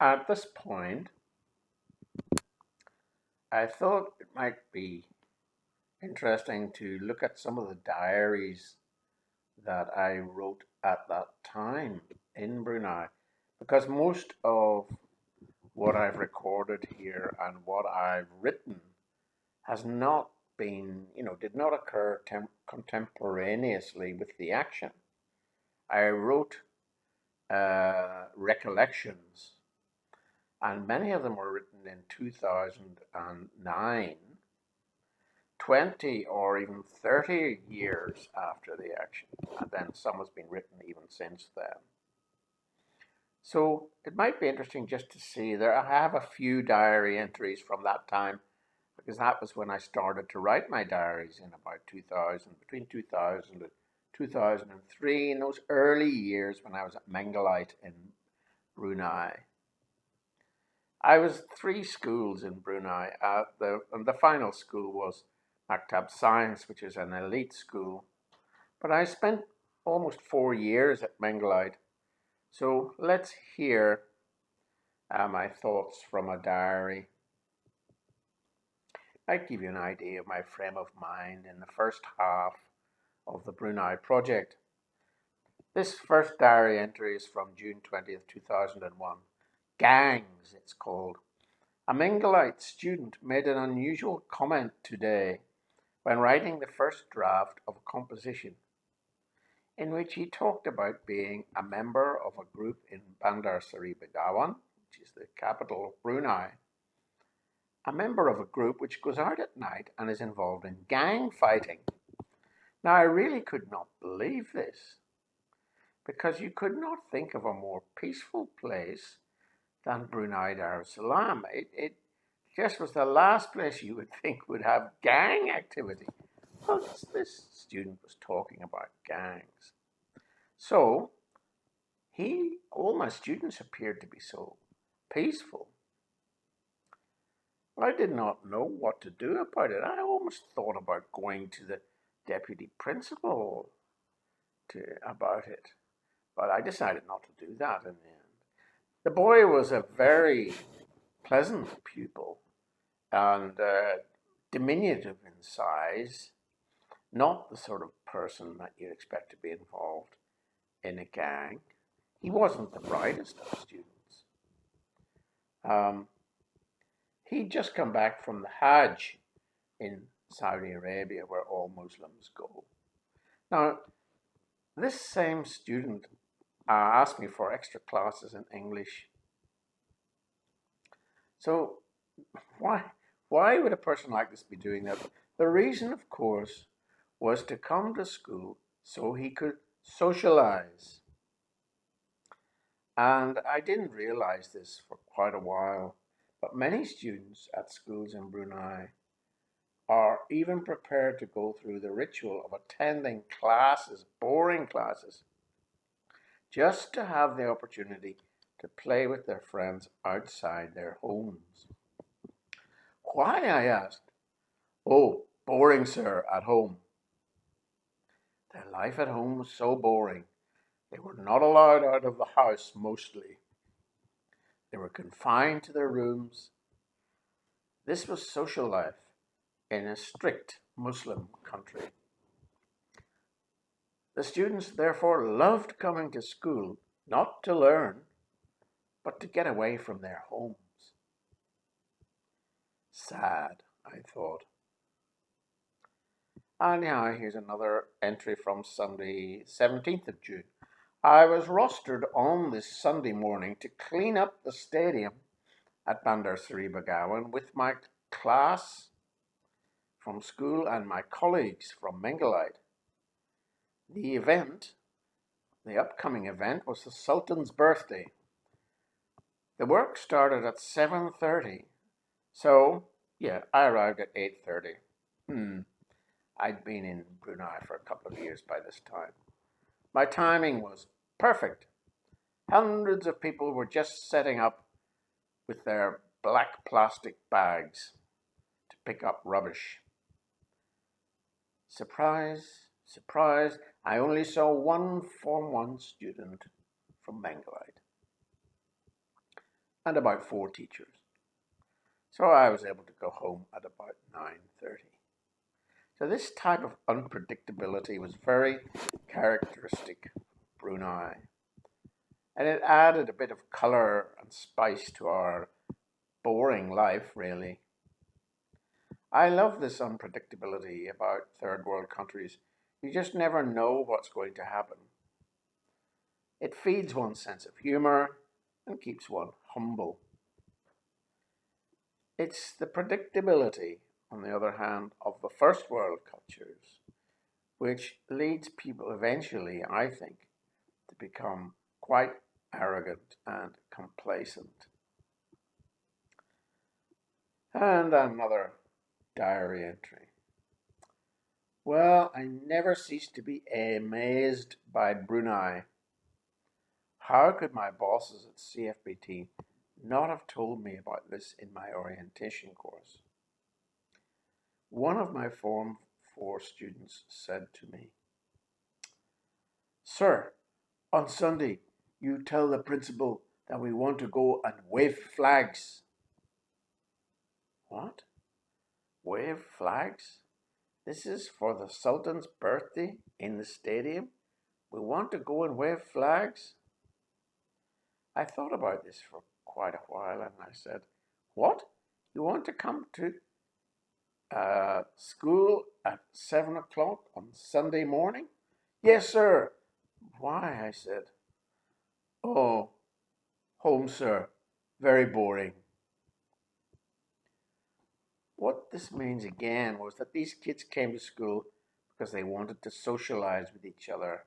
At this point, I thought it might be interesting to look at some of the diaries that I wrote at that time in Brunei, because most of what I've recorded here and what I've written has not been, did not occur contemporaneously with the action. I wrote recollections, and many of them were written in 2009, 20 or even 30 years after the action, and then some has been written even since then. So it might be interesting just to see there. I have a few diary entries from that time because that was when I started to write my diaries in about 2000, between 2000 and 2003, in those early years when I was at Menglait in Brunei. I was three schools in Brunei. And the final school was Maktab Science, which is an elite school. But I spent almost 4 years at Menglait. So let's hear my thoughts from a diary. I'd give you an idea of my frame of mind in the first half of the Brunei project. This first diary entry is from June 20th, 2001. Gangs, it's called. A Menglite student made an unusual comment today when writing the first draft of a composition in which he talked about being a member of a group in Bandar Seri Begawan, which is the capital of Brunei, a member of a group which goes out at night and is involved in gang fighting. Now, I really could not believe this, because you could not think of a more peaceful place than Brunei Darussalam. It just was the last place you would think would have gang activity. Well, this student was talking about gangs. So, all my students appeared to be so peaceful. I did not know what to do about it. I almost thought about going to the deputy principal about it, but I decided not to do that in the end. The boy was a very pleasant pupil and diminutive in size, not the sort of person that you'd expect to be involved in a gang. He wasn't the brightest of students. He'd just come back from the Hajj in Saudi Arabia, where all Muslims go. Now, this same student asked me for extra classes in English. So, why would a person like this be doing that? The reason, of course, was to come to school so he could socialize. And I didn't realize this for quite a while, but many students at schools in Brunei are even prepared to go through the ritual of attending classes, boring classes, just to have the opportunity to play with their friends outside their homes. Why, I asked. Oh, boring, sir, at home. Their life at home was so boring. They were not allowed out of the house mostly. They were confined to their rooms. This was social life in a strict Muslim country. The students therefore loved coming to school, not to learn, but to get away from their homes. Sad, I thought. And now here's another entry from Sunday, 17th of June. I was rostered on this Sunday morning to clean up the stadium at Bandar Seri Begawan with my class from school and my colleagues from Menglait. The upcoming event, was the Sultan's birthday. The work started at 7:30, so I arrived at 8:30. I'd been in Brunei for a couple of years by this time. My timing was perfect. Hundreds of people were just setting up with their black plastic bags to pick up rubbish. Surprise, surprise, I only saw one Form 1 student from Menglait. and about 4 teachers. So I was able to go home at about 9:30. So this type of unpredictability was very characteristic of Brunei, and it added a bit of colour and spice to our boring life, really. I love this unpredictability about third world countries. You just never know what's going to happen. It feeds one's sense of humour and keeps one humble. It's the predictability, on the other hand, of the first world cultures, which leads people eventually, I think, to become quite arrogant and complacent. And another diary entry. Well, I never cease to be amazed by Brunei. How could my bosses at CFBT not have told me about this in my orientation course? One of my Form 4 students said to me, "Sir, on Sunday, you tell the principal that we want to go and wave flags." What? Wave flags? This is for the Sultan's birthday in the stadium? We want to go and wave flags? I thought about this for quite a while and I said, "What? You want to come to school at 7 o'clock on Sunday morning?" "Yes, sir." "Why?" I said. "Oh, home, sir. Very boring." What this means again was that these kids came to school because they wanted to socialize with each other,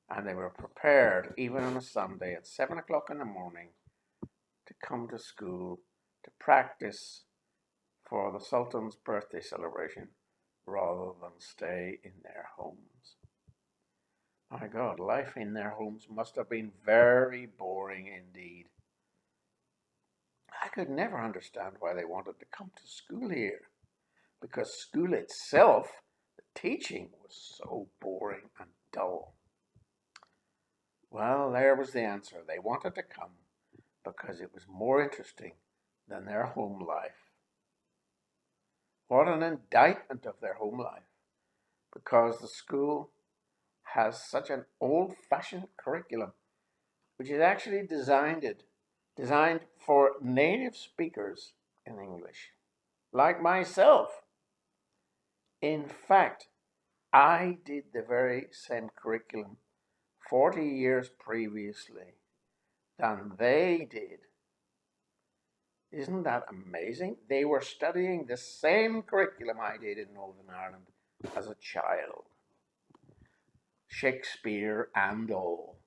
and they were prepared, even on a Sunday at 7 o'clock in the morning, to come to school to practice for the Sultan's birthday celebration rather than stay in their homes. My God, life in their homes must have been very boring indeed. I could never understand why they wanted to come to school here, because school itself, the teaching, was so boring and dull. Well, there was the answer. They wanted to come because it was more interesting than their home life. What an indictment of their home life, because the school has such an old-fashioned curriculum, which is actually designed for native speakers in English, like myself. In fact, I did the very same curriculum 40 years previously than they did. Isn't that amazing? They were studying the same curriculum I did in Northern Ireland as a child. Shakespeare and all.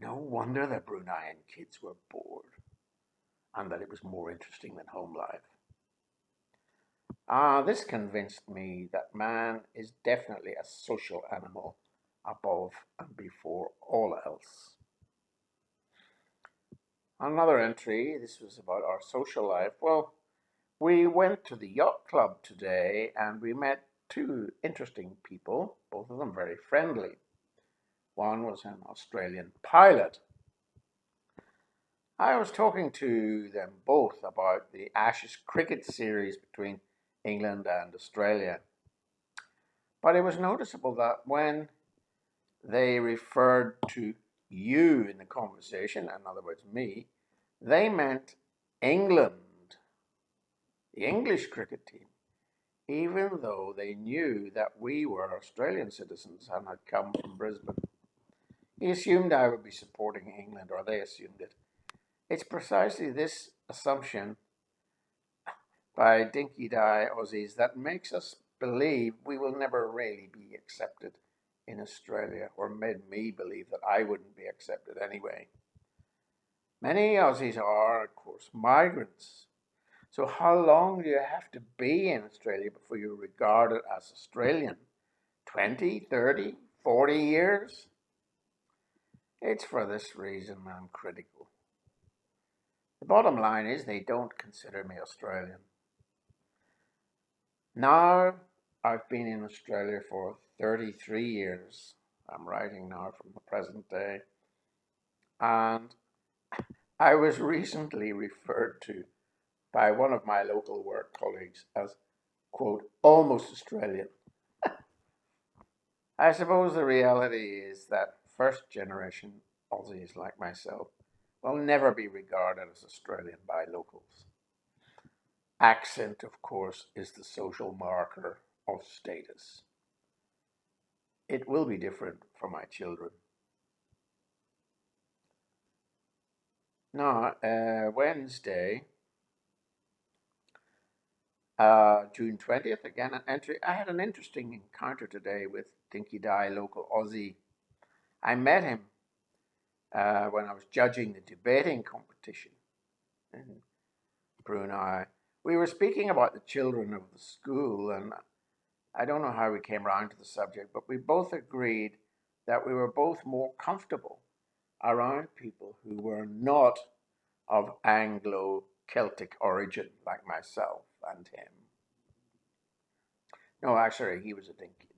No wonder the Bruneian kids were bored and that it was more interesting than home life. This convinced me that man is definitely a social animal above and before all else. Another entry, this was about our social life. Well, we went to the yacht club today and we met 2 interesting people, both of them very friendly. One was an Australian pilot. I was talking to them both about the Ashes cricket series between England and Australia. But it was noticeable that when they referred to you in the conversation, in other words, me, they meant England, the English cricket team, even though they knew that we were Australian citizens and had come from Brisbane. He assumed I would be supporting England, or they assumed it. It's precisely this assumption by dinky-die Aussies that makes us believe we will never really be accepted in Australia, or made me believe that I wouldn't be accepted anyway. Many Aussies are, of course, migrants. So how long do you have to be in Australia before you're regarded as Australian? 20, 30, 40 years? It's for this reason I'm critical. The bottom line is they don't consider me Australian. Now I've been in Australia for 33 years. I'm writing now from the present day. And I was recently referred to by one of my local work colleagues as, quote, almost Australian. I suppose the reality is that first generation Aussies like myself will never be regarded as Australian by locals. Accent, of course, is the social marker of status. It will be different for my children. Now, Wednesday, June 20th, again an entry. I had an interesting encounter today with Dinky Dai, local Aussie. I met him when I was judging the debating competition in Brunei. We were speaking about the children of the school, and I don't know how we came around to the subject, but we both agreed that we were both more comfortable around people who were not of Anglo Celtic origin, like myself and him. No, actually, he was a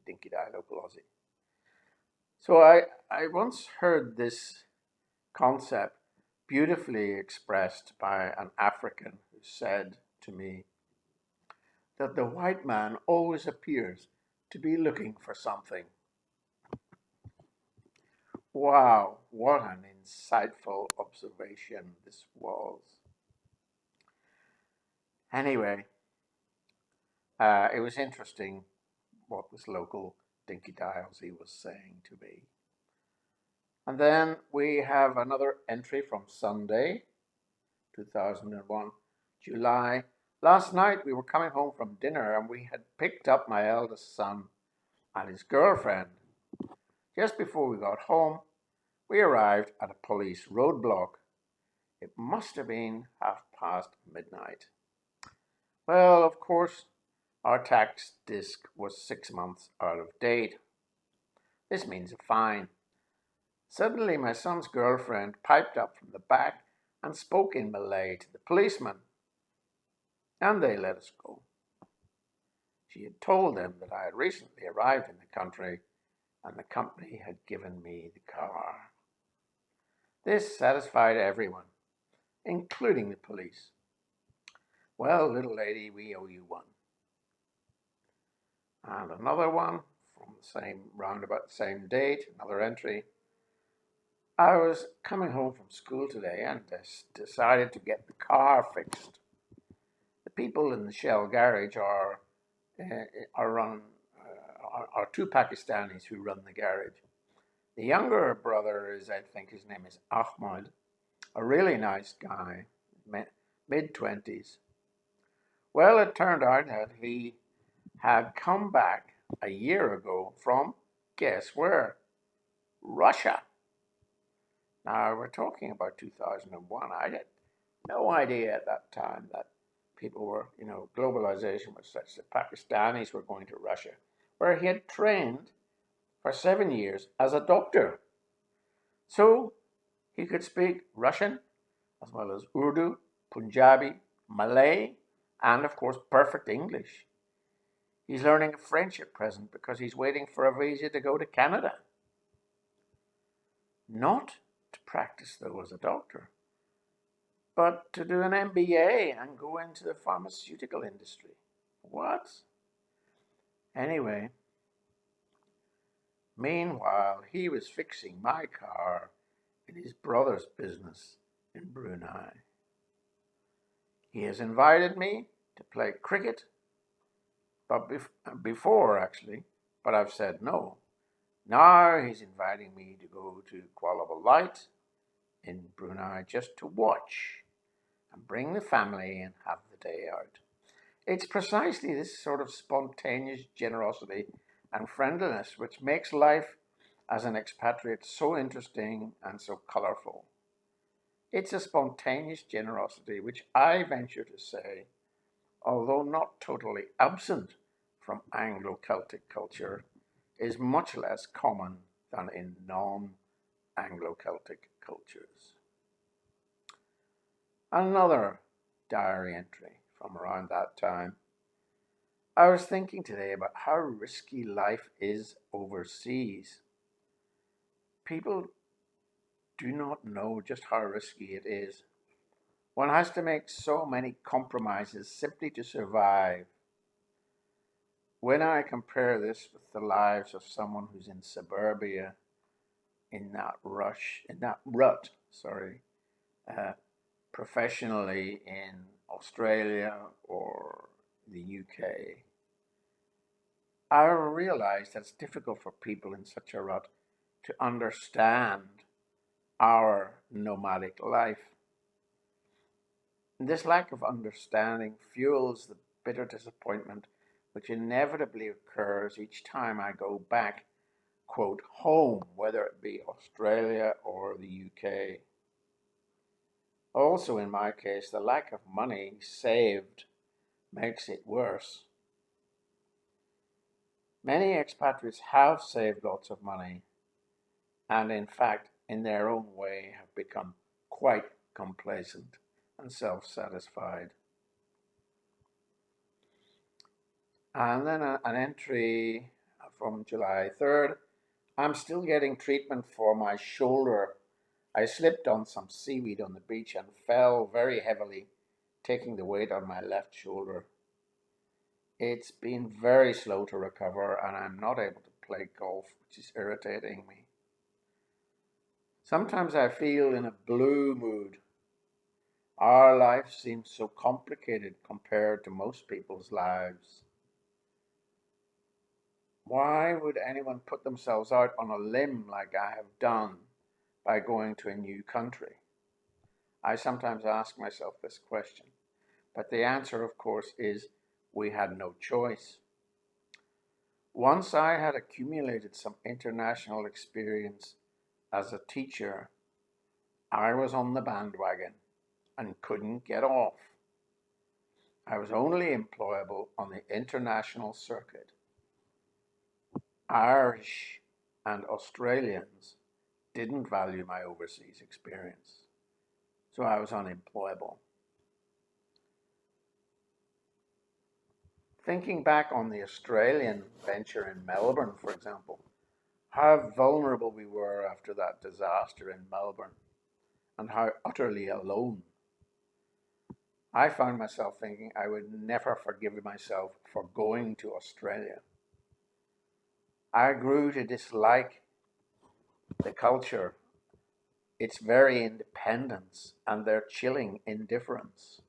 Dinky Dai local Aussie. So I once heard this concept beautifully expressed by an African who said to me that the white man always appears to be looking for something. Wow, what an insightful observation this was. Anyway, it was interesting what this local Dinky Dai Aussie was saying to me. And then we have another entry from Sunday, 2001, July. Last night we were coming home from dinner and we had picked up my eldest son and his girlfriend. Just before we got home, we arrived at a police roadblock. It must have been midnight. Well, of course, our tax disc was 6 months out of date. This means a fine. Suddenly, my son's girlfriend piped up from the back and spoke in Malay to the policeman, and they let us go. She had told them that I had recently arrived in the country and the company had given me the car. This satisfied everyone, including the police. Well, little lady, we owe you one. And another one from the same roundabout the same date, another entry. I was coming home from school today and decided to get the car fixed. The people in the Shell garage are two Pakistanis who run the garage. The younger brother is, I think his name is Ahmad, a really nice guy, mid-20s. Well, it turned out that he had come back a year ago from, guess where? Russia. Now, we're talking about 2001. I had no idea at that time that people were, globalization was such that Pakistanis were going to Russia, where he had trained for 7 years as a doctor. So he could speak Russian as well as Urdu, Punjabi, Malay, and of course perfect English. He's learning French at present because he's waiting for a visa to go to Canada. Not to practice though as a doctor, but to do an MBA and go into the pharmaceutical industry. What? Anyway, meanwhile, he was fixing my car in his brother's business in Brunei. He has invited me to play cricket, but before actually, but I've said no. Now he's inviting me to go to Kuala Lumpur in Brunei just to watch and bring the family and have the day out. It's precisely this sort of spontaneous generosity and friendliness which makes life as an expatriate so interesting and so colourful. It's a spontaneous generosity which I venture to say, although not totally absent from Anglo-Celtic culture, is much less common than in non-Anglo-Celtic cultures. Another diary entry from around that time. I was thinking today about how risky life is overseas. People do not know just how risky it is. One has to make so many compromises simply to survive. When I compare this with the lives of someone who's in suburbia, in that rut, uh, professionally in Australia or the UK, I realize that it's difficult for people in such a rut to understand our nomadic life. And this lack of understanding fuels the bitter disappointment which inevitably occurs each time I go back, quote, home, whether it be Australia or the UK. Also, in my case, the lack of money saved makes it worse. Many expatriates have saved lots of money and, in fact, in their own way, have become quite complacent and self-satisfied. And then an entry from July 3rd. I'm still getting treatment for my shoulder. I slipped on some seaweed on the beach and fell very heavily, taking the weight on my left shoulder. It's been very slow to recover, and I'm not able to play golf, which is irritating me. Sometimes I feel in a blue mood. Our life seems so complicated compared to most people's lives. Why would anyone put themselves out on a limb like I have done by going to a new country? I sometimes ask myself this question, but the answer, of course, is we had no choice. Once I had accumulated some international experience as a teacher, I was on the bandwagon and couldn't get off. I was only employable on the international circuit. Irish and Australians didn't value my overseas experience, so I was unemployable. Thinking back on the Australian venture in Melbourne, for example, how vulnerable we were after that disaster in Melbourne and how utterly alone. I found myself thinking I would never forgive myself for going to Australia. I grew to dislike the culture, its very independence, and their chilling indifference.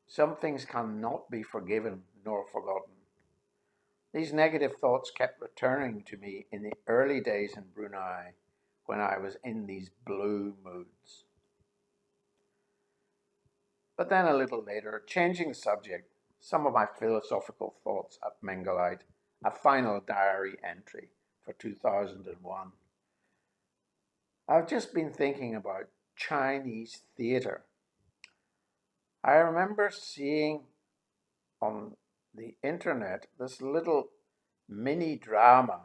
Some things cannot be forgiven nor forgotten. These negative thoughts kept returning to me in the early days in Brunei when I was in these blue moods. But then a little later, changing the subject, some of my philosophical thoughts at Menglait, a final diary entry for 2001. I've just been thinking about Chinese theatre. I remember seeing on the internet this little mini drama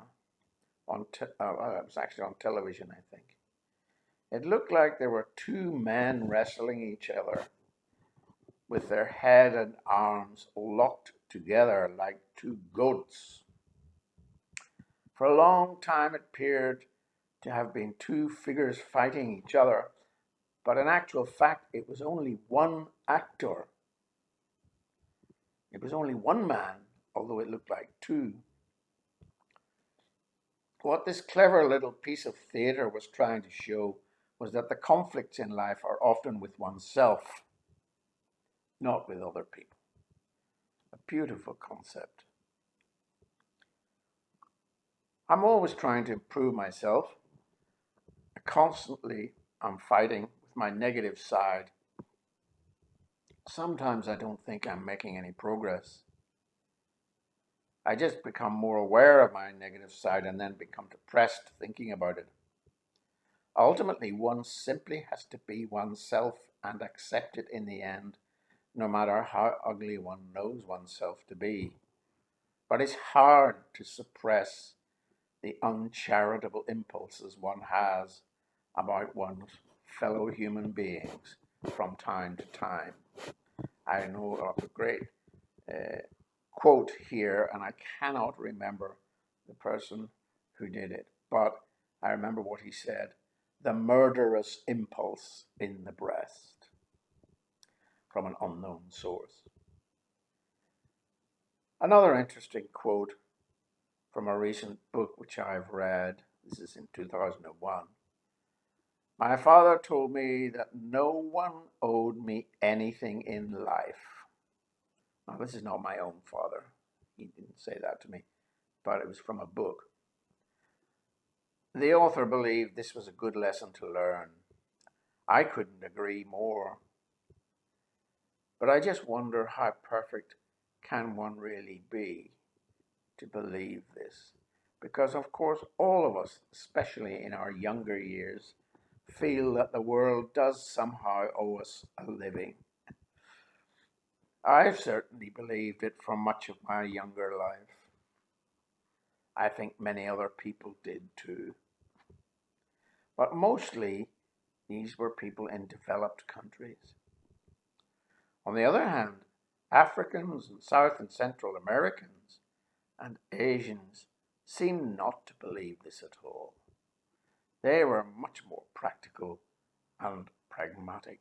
it was actually on television, I think. It looked like there were two men wrestling each other with their head and arms locked together like two goats. For a long time it appeared to have been two figures fighting each other, but in actual fact it was only one actor. It was only one man, although it looked like two. What this clever little piece of theatre was trying to show was that the conflicts in life are often with oneself, not with other people. A beautiful concept. I'm always trying to improve myself. Constantly, I'm fighting with my negative side. Sometimes I don't think I'm making any progress. I just become more aware of my negative side and then become depressed thinking about it. Ultimately, one simply has to be oneself and accept it in the end, no matter how ugly one knows oneself to be. But it's hard to suppress the uncharitable impulses one has about one's fellow human beings from time to time. I know of a great quote here, and I cannot remember the person who did it, but I remember what he said. the murderous impulse in the breast, from an unknown source. Another interesting quote from a recent book which I've read, this is in 2001. My father told me that no one owed me anything in life. Now, this is not my own father. He didn't say that to me, but it was from a book. The author believed this was a good lesson to learn. I couldn't agree more. But I just wonder how perfect can one really be to believe this? Because, of course, all of us, especially in our younger years, feel that the world does somehow owe us a living. I've certainly believed it for much of my younger life. I think many other people did too. But mostly, these were people in developed countries. On the other hand, Africans and South and Central Americans and Asians seemed not to believe this at all. They were much more practical and pragmatic.